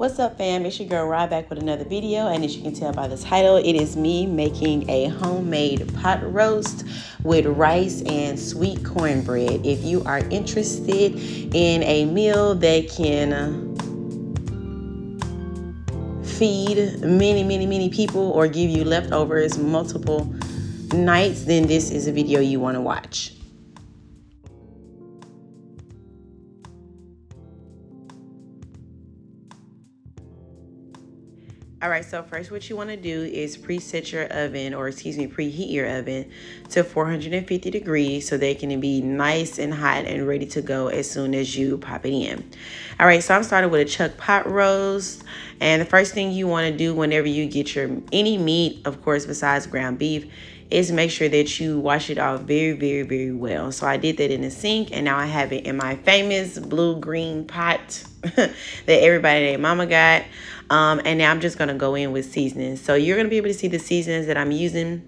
What's up, fam? It's your girl Rod back with another video, and as you can tell by the title, it is me making a homemade pot roast with rice and sweet cornbread. If you are interested in a meal that can feed many people or give you leftovers multiple nights, then this is a video you want to watch. All right, so first what you want to do is preheat your oven to 450 degrees so they can be nice and hot and ready to go as soon as you pop it in. All right, so I'm starting with a chuck pot roast. And the first thing you want to do whenever you get any meat, of course, besides ground beef, is make sure that you wash it off very well. So I did that in the sink, and now I have it in my famous blue-green pot that everybody and their mama got. And now I'm just going to go in with seasonings. So you're going to be able to see the seasonings that I'm using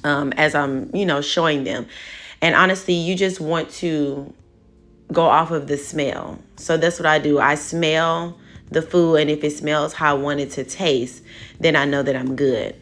as I'm, showing them. And honestly, you just want to go off of the smell. So that's what I do. I smell the food, and if it smells how I want it to taste, then I know that I'm good.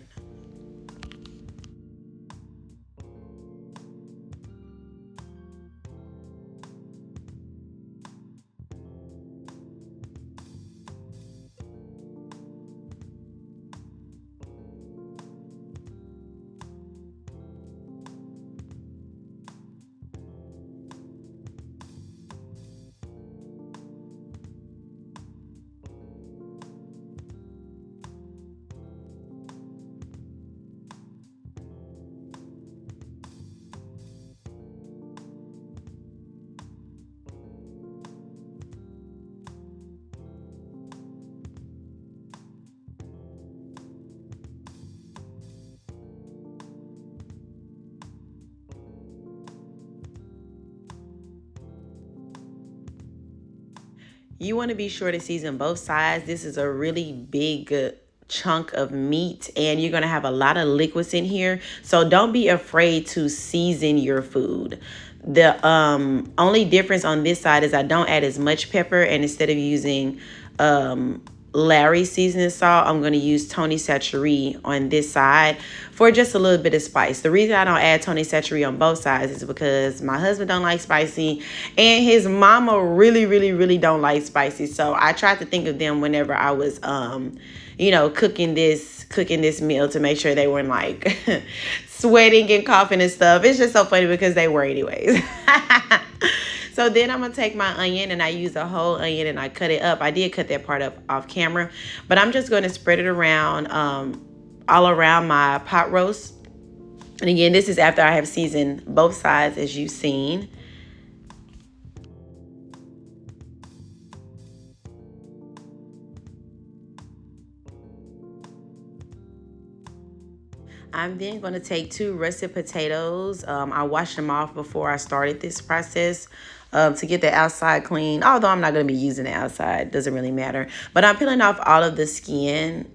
You want to be sure to season both sides. This is a really big chunk of meat, and you're going to have a lot of liquids in here. So don't be afraid to season your food. The only difference on this side is I don't add as much pepper, and instead of using Larry seasoning salt, I'm going to use Tony Chachere on this side for just a little bit of spice. The reason I don't add Tony Chachere on both sides is because my husband don't like spicy, and his mama really don't like spicy. So I tried to think of them whenever I was cooking this meal to make sure they weren't like sweating and coughing and stuff. It's just so funny because they were anyways. So then I'm going to take my onion, and I use a whole onion, and I cut it up. I did cut that part up off camera, but I'm just going to spread it around all around my pot roast. And again, this is after I have seasoned both sides, as you've seen. I'm then going to take 2 russet potatoes. I washed them off before I started this process to get the outside clean. Although I'm not going to be using the outside. Doesn't really matter. But I'm peeling off all of the skin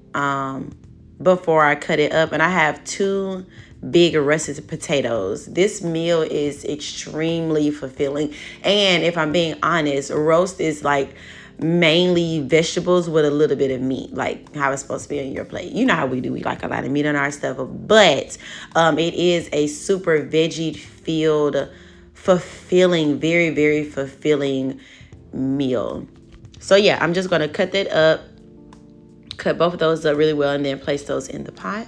before I cut it up. And I have 2 big russet potatoes. This meal is extremely fulfilling. And if I'm being honest, roast is like mainly vegetables with a little bit of meat, like how it's supposed to be on your plate. You know how we do. We like a lot of meat on our stuff, but it is a super veggie filled, fulfilling, very fulfilling meal. So yeah, I'm just going to cut both of those up really well, and then place those in the pot.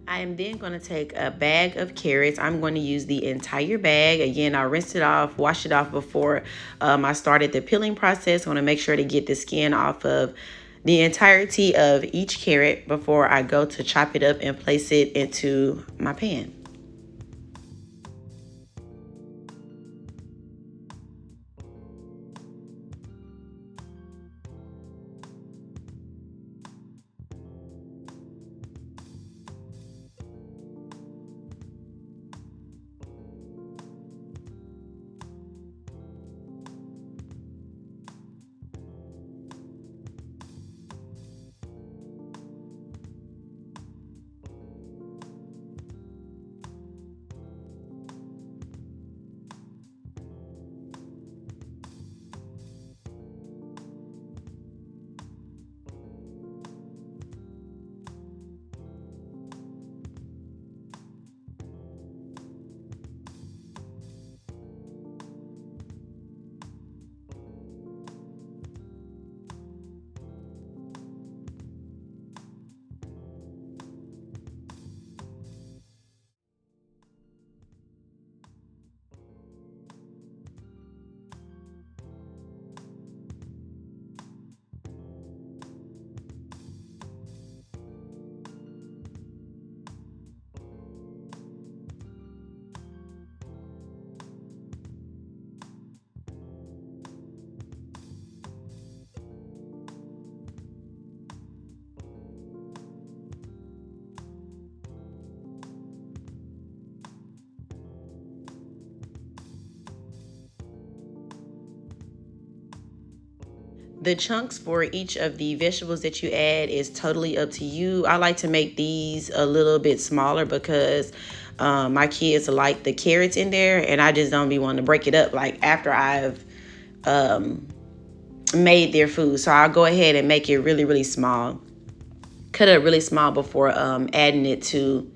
I am then going to take a bag of carrots. I'm going to use the entire bag. Again, I rinsed it off, washed it off before I started the peeling process. I want to make sure to get the skin off of the entirety of each carrot before I go to chop it up and place it into my pan. The chunks for each of the vegetables that you add is totally up to you. I like to make these a little bit smaller because my kids like the carrots in there, and I just don't be wanting to break it up like after I've made their food. So I'll go ahead and make it really, really small. Cut it really small before adding it to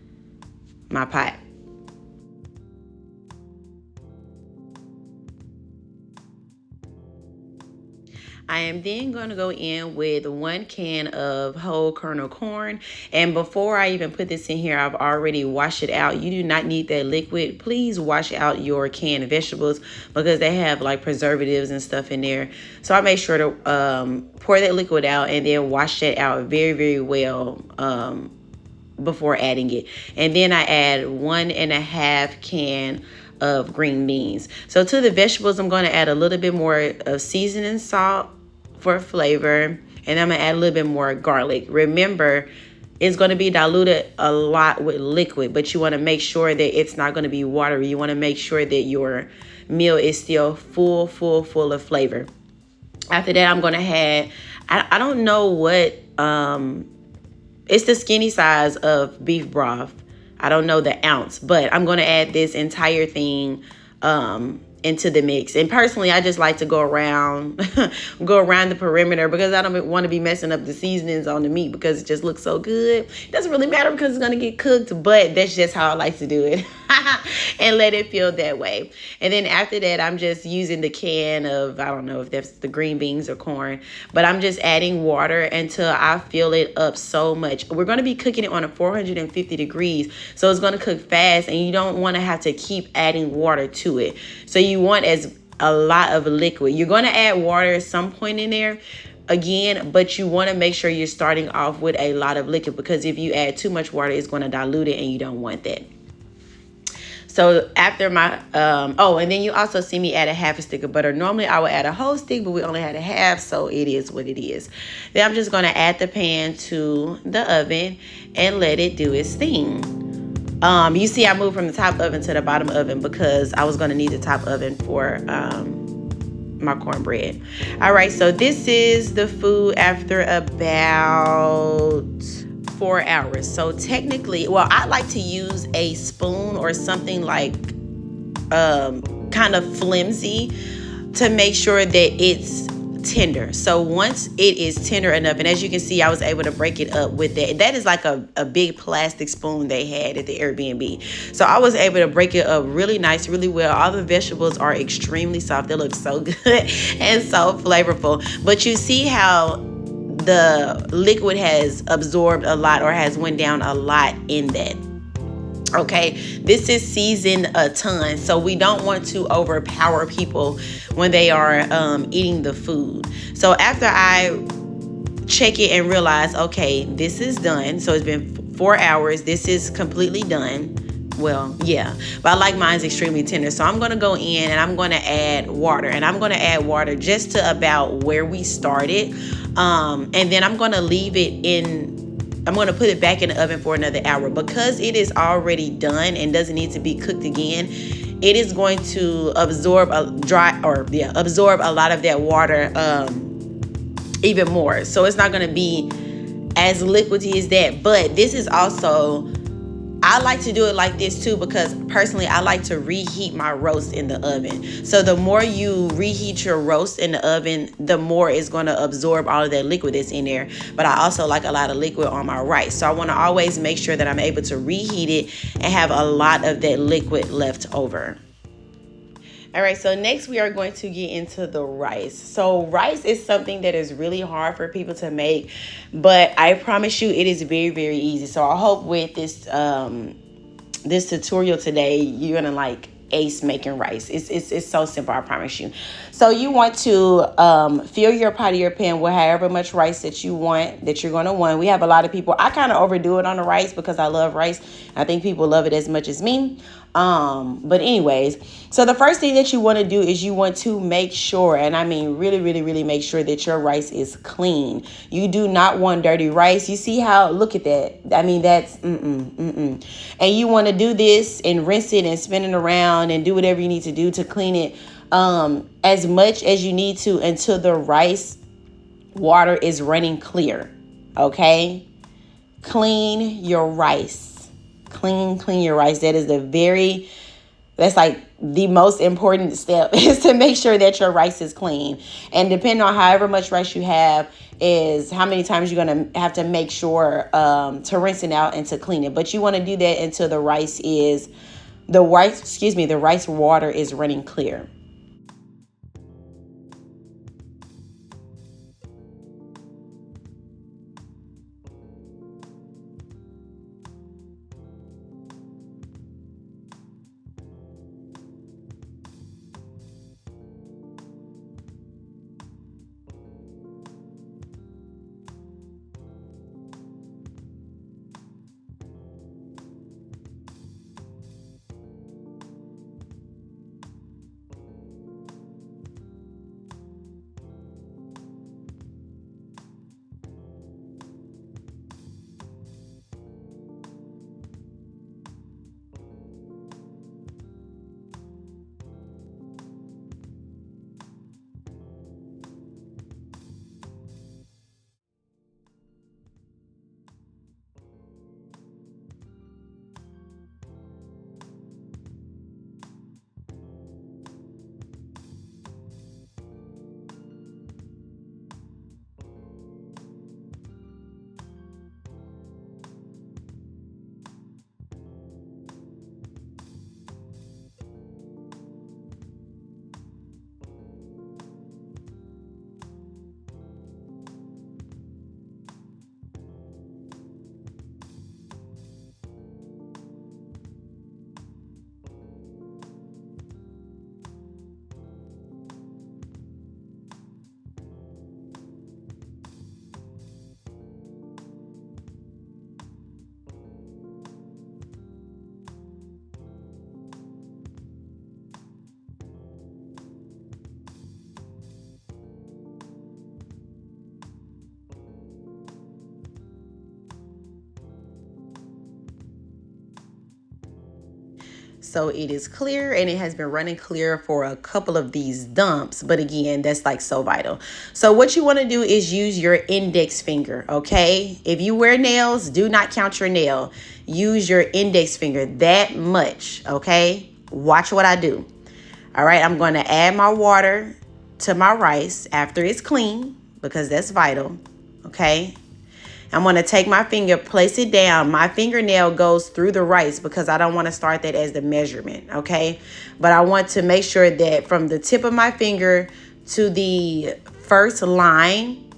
my pot. I am then going to go in with 1 can of whole kernel corn. And before I even put this in here, I've already washed it out. You do not need that liquid. Please wash out your canned vegetables because they have like preservatives and stuff in there. So I make sure to pour that liquid out and then wash that out very, very well before adding it. And then I add 1.5 can of green beans. So to the vegetables, I'm going to add a little bit more of seasoning salt for flavor, and I'm going to add a little bit more garlic. Remember, it's going to be diluted a lot with liquid, but you want to make sure that it's not going to be watery. You want to make sure that your meal is still full of flavor. After that, I'm going to add, I don't know what, it's the skinny size of beef broth. I don't know the ounce, but I'm going to add this entire thing into the mix. And personally, I just like to go around the perimeter because I don't want to be messing up the seasonings on the meat because it just looks so good. It doesn't really matter because it's going to get cooked, but that's just how I like to do it. And let it feel that way. And then after that, I'm just using the can of, I don't know if that's the green beans or corn, but I'm just adding water until I fill it up so much. We're going to be cooking it on a 450 degrees, so it's going to cook fast, and you don't want to have to keep adding water to it. So you want a lot of liquid. You're going to add water at some point in there again, but you want to make sure you're starting off with a lot of liquid because if you add too much water, it's going to dilute it, and you don't want that. So after my, and then you also see me add a half a stick of butter. Normally I would add a whole stick, but we only had a half, so it is what it is. Then I'm just going to add the pan to the oven and let it do its thing. You see I moved from the top oven to the bottom oven because I was going to need the top oven for my cornbread. All right, so this is the food after about 4 hours. So technically, well, I like to use a spoon or something like kind of flimsy to make sure that it's tender. So once it is tender enough, and as you can see, I was able to break it up with that. That is like a big plastic spoon they had at the Airbnb. So I was able to break it up really nice, really well. All the vegetables are extremely soft. They look so good and so flavorful. But you see how the liquid has absorbed a lot or has went down a lot in that. Okay, this is seasoned a ton, so we don't want to overpower people when they are eating the food. So after I check it and realize, okay, this is done. So it's been 4 hours. This is completely done. Well, yeah, but I like mine's extremely tender. So I'm going to go in and I'm going to add water, and I'm going to add water just to about where we started. And then I'm going to leave it I'm going to put it back in the oven for another hour because it is already done and doesn't need to be cooked again. It is going to absorb a lot of that water even more. So it's not going to be as liquidy as that. But this is also, I like to do it like this too because personally I like to reheat my roast in the oven. So the more you reheat your roast in the oven, the more it's going to absorb all of that liquid that's in there. But I also like a lot of liquid on my rice. So I want to always make sure that I'm able to reheat it and have a lot of that liquid left over. All right, so next we are going to get into the rice. So rice is something that is really hard for people to make, but I promise you it is very, very easy. So I hope with this this tutorial today, you're gonna like ace making rice. It's so simple, I promise you. So you want to fill your pot or your pan with however much rice that you want, that you're going to want. We have a lot of people. I kind of overdo it on the rice because I love rice. I think people love it as much as me. But anyways, so the first thing that you want to do is you want to make sure, and I mean really, really, really make sure that your rice is clean. You do not want dirty rice. You see how, look at that. I mean, that's, And you want to do this and rinse it and spin it around and do whatever you need to do to clean it as much as you need to until the rice water is running clear. Okay? Clean your rice. Clean your rice. That's like the most important step is to make sure that your rice is clean. And depending on however much rice you have is how many times you're going to have to make sure to rinse it out and to clean it. But you want to do that until the rice water is running clear. So it is clear and it has been running clear for a couple of these dumps. But again, that's like so vital. So what you want to do is use your index finger, okay? If you wear nails, do not count your nail. Use your index finger that much, okay? Watch what I do. All right, I'm going to add my water to my rice after it's clean because that's vital, okay? I'm going to take my finger, place it down. My fingernail goes through the rice because I don't want to start that as the measurement, okay? But I want to make sure that from the tip of my finger to the first line,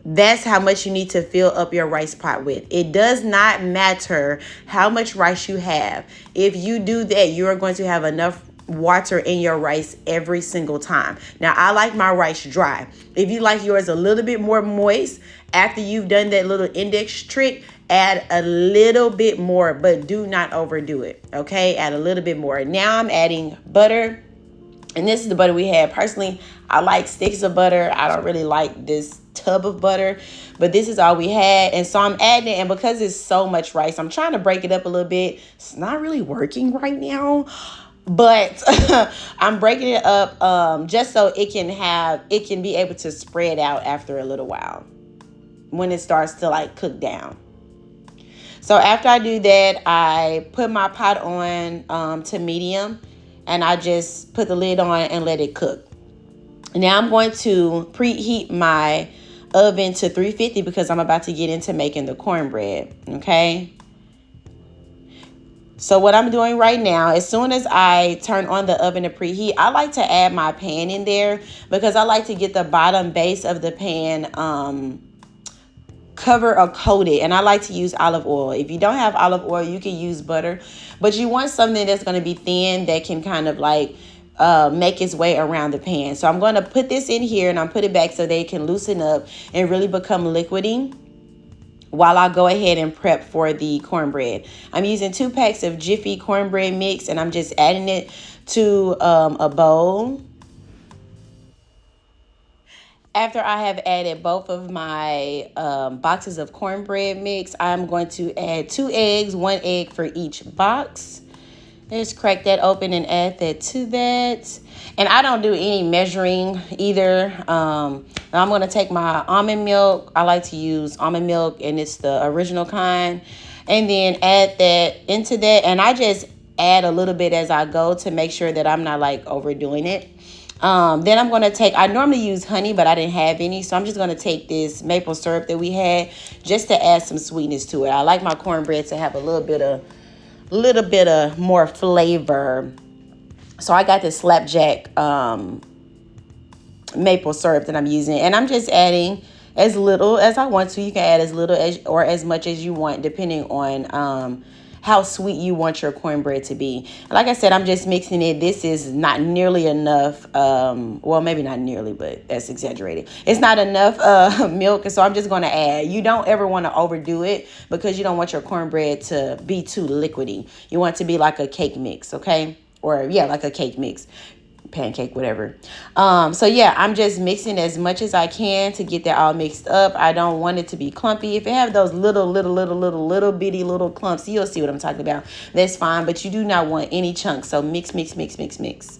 that's how much you need to fill up your rice pot with. It does not matter how much rice you have. If you do that, you are going to have enough water in your rice every single time. Now, I like my rice dry. If you like yours a little bit more moist, after you've done that little index trick, add a little bit more, but do not overdo it, okay? Add a little bit more. Now I'm adding butter, and this is the butter we had. Personally, I like sticks of butter. I don't really like this tub of butter, but this is all we had. And so I'm adding it, and because it's so much rice, I'm trying to break it up a little bit. It's not really working right now, but I'm breaking it up just so it can be able to spread out after a little while when it starts to like cook down. So after I do that, I put my pot on to medium, and I just put the lid on and let it cook. Now I'm going to preheat my oven to 350 because I'm about to get into making the cornbread, okay? So what I'm doing right now, as soon as I turn on the oven to preheat, I like to add my pan in there because I like to get the bottom base of the pan cover or coated, and I like to use olive oil. If you don't have olive oil, you can use butter, but you want something that's going to be thin that can kind of like make its way around the pan. So I'm going to put this in here and I'm put it back so they can loosen up and really become liquidy while I go ahead and prep for the cornbread. I'm using 2 packs of Jiffy cornbread mix, and I'm just adding it to a bowl. After I have added both of my boxes of cornbread mix, I'm going to add 2 eggs, 1 egg for each box. Just crack that open and add that to that. And I don't do any measuring either. I'm going to take my almond milk. I like to use almond milk, and it's the original kind. And then add that into that. And I just add a little bit as I go to make sure that I'm not like overdoing it. Then I'm going to take, I normally use honey, but I didn't have any. So I'm just going to take this maple syrup that we had just to add some sweetness to it. I like my cornbread to have a little bit of more flavor. So I got this slapjack maple syrup that I'm using, and I'm just adding as little as I want to. You can add as little as or as much as you want, depending on how sweet you want your cornbread to be. Like I said, I'm just mixing it. This is not nearly enough. Well, maybe not nearly, but that's exaggerated. It's not enough milk, so I'm just going to add. You don't ever want to overdo it because you don't want your cornbread to be too liquidy. You want it to be like a cake mix, okay? Or yeah, like a cake mix, pancake, whatever. So yeah, I'm just mixing as much as I can to get that all mixed up. I don't want it to be clumpy. If it have those little bitty little clumps, you'll see what I'm talking about. That's fine, but you do not want any chunks. So mix, mix, mix, mix, mix.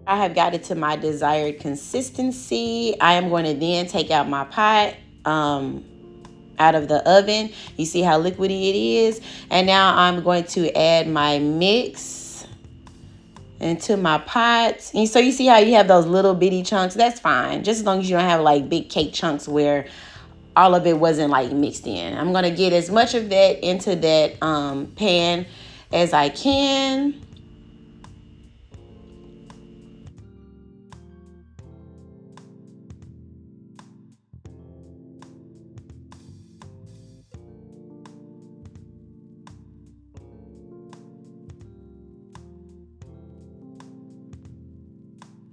I have got it to my desired consistency. I am going to then take out my pot out of the oven. You see how liquidy it is. And now I'm going to add my mix into my pot. And so you see how you have those little bitty chunks? That's fine. Just as long as you don't have like big cake chunks where all of it wasn't like mixed in. I'm going to get as much of that into that pan as I can.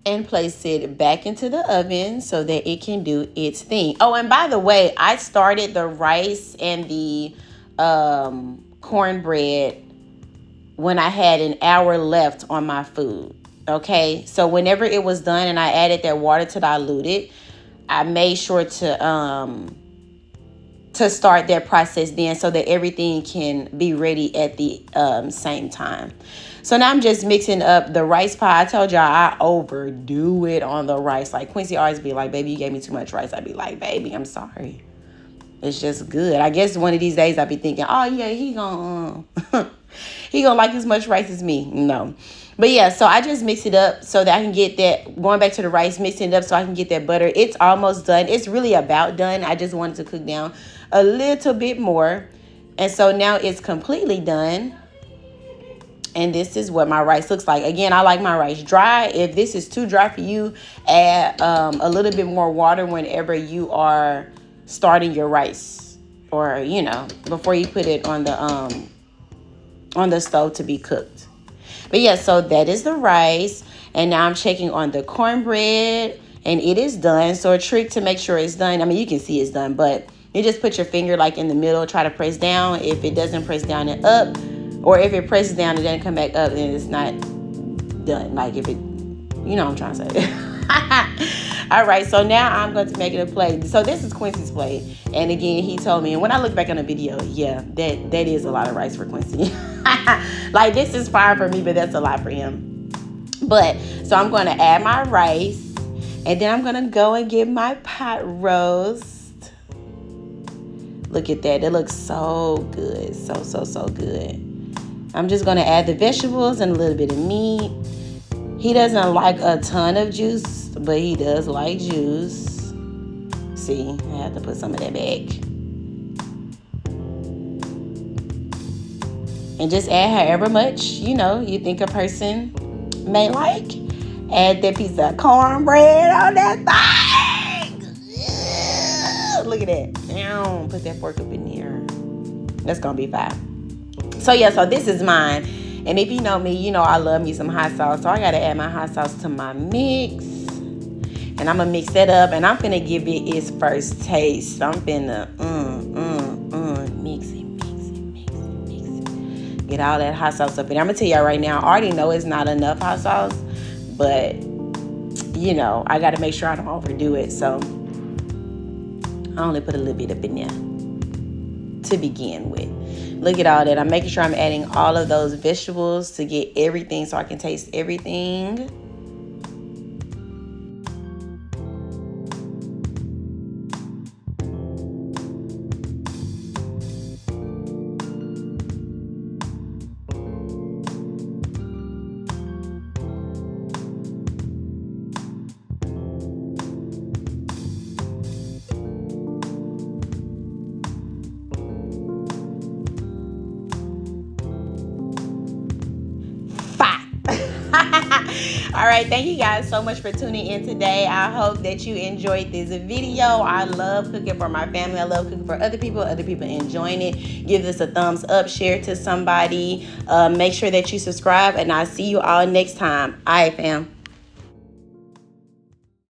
And place it back into the oven so that it can do its thing. Oh, and by the way, I started the rice and the cornbread when I had an hour left on my food. Okay, so whenever it was done and I added that water to dilute it, I made sure to start that process then so that everything can be ready at the same time. So now I'm just mixing up the rice pie. I told y'all I overdo it on the rice. Like Quincy always be like, baby, you gave me too much rice. I'd be like, baby, I'm sorry. It's just good. I guess one of these days I'll be thinking, oh yeah, he gonna he gonna like as much rice as me. No. But yeah, so I just mix it up so that I can get that, going back to the rice, mixing it up so I can get that butter. It's almost done. It's really about done. I just wanted to cook down a little bit more. And so now it's completely done. And this is what my rice looks like. Again, I like my rice dry. If this is too dry for you, add a little bit more water whenever you are starting your rice, or you know, before you put it on the stove to be cooked. But yeah, so that is the rice, and now I'm checking on the cornbread, and it is done. So a trick to make sure it's done, I mean, you can see it's done, but you just put your finger like in the middle, try to press down. If it doesn't press down and up, or if it presses down and doesn't come back up, then it's not done. Like if it, you know what I'm trying to say. All right, so now I'm going to make it a plate. So this is Quincy's plate. And again, he told me, and when I look back on the video, yeah, that is a lot of rice for Quincy. Like this is fine for me, but that's a lot for him. But, so I'm going to add my rice. And then I'm going to go and get my pot roast. Look at that. It looks so good. So good. I'm just going to add the vegetables and a little bit of meat. He doesn't like a ton of juice, but he does like juice. See, I have to put some of that back. And just add however much, you know, you think a person may like. Add that piece of cornbread on that thing. Look at that. Put that fork up in there. That's gonna be fine. So yeah, so this is mine. And if you know me, you know I love me some hot sauce. So I gotta add my hot sauce to my mix. And I'm gonna mix that up, and I'm gonna give it its first taste. I'm gonna mix it. Get all that hot sauce up in there. I'm gonna tell y'all right now, I already know it's not enough hot sauce, but you know, I gotta make sure I don't overdo it. So I only put a little bit up in there to begin with. Look at all that. I'm making sure I'm adding all of those vegetables to get everything so I can taste everything. All right, thank you guys so much for tuning in today. I hope that you enjoyed this video. I love cooking for my family. I love cooking for other people enjoying it. Give this a thumbs up, share it to somebody. Make sure that you subscribe, and I'll see you all next time. All right, fam.